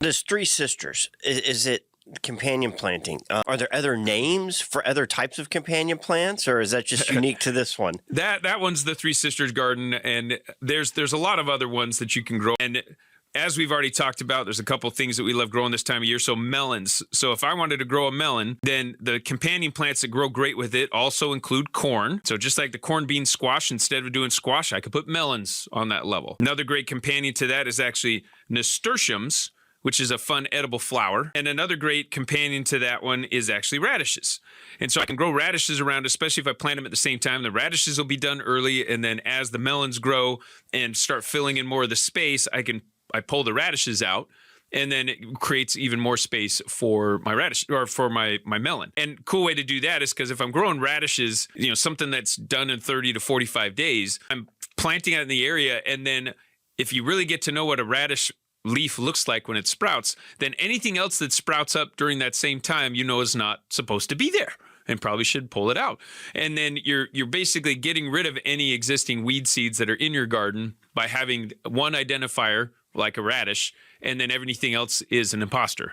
There's three sisters. Is it companion planting? Are there other names for other types of companion plants, or is that just unique to this one? That one's the Three Sisters Garden, and there's a lot of other ones that you can grow. And as we've already talked about, there's a couple things that we love growing this time of year. So melons. So if I wanted to grow a melon, then the companion plants that grow great with it also include corn. So just like the corn, bean, squash, instead of doing squash, I could put melons on that level. Another great companion to that is actually nasturtiums, which is a fun edible flower. And another great companion to that one is actually radishes. And so I can grow radishes around, especially if I plant them at the same time. The radishes will be done early, and then as the melons grow and start filling in more of the space, I pull the radishes out, and then it creates even more space for my radish or for my melon. And cool way to do that is because if I'm growing radishes, something that's done in 30 to 45 days, I'm planting it in the area. And then if you really get to know what a radish leaf looks like when it sprouts, then anything else that sprouts up during that same time, is not supposed to be there and probably should pull it out. And then you're basically getting rid of any existing weed seeds that are in your garden by having one identifier like a radish, and then everything else is an imposter.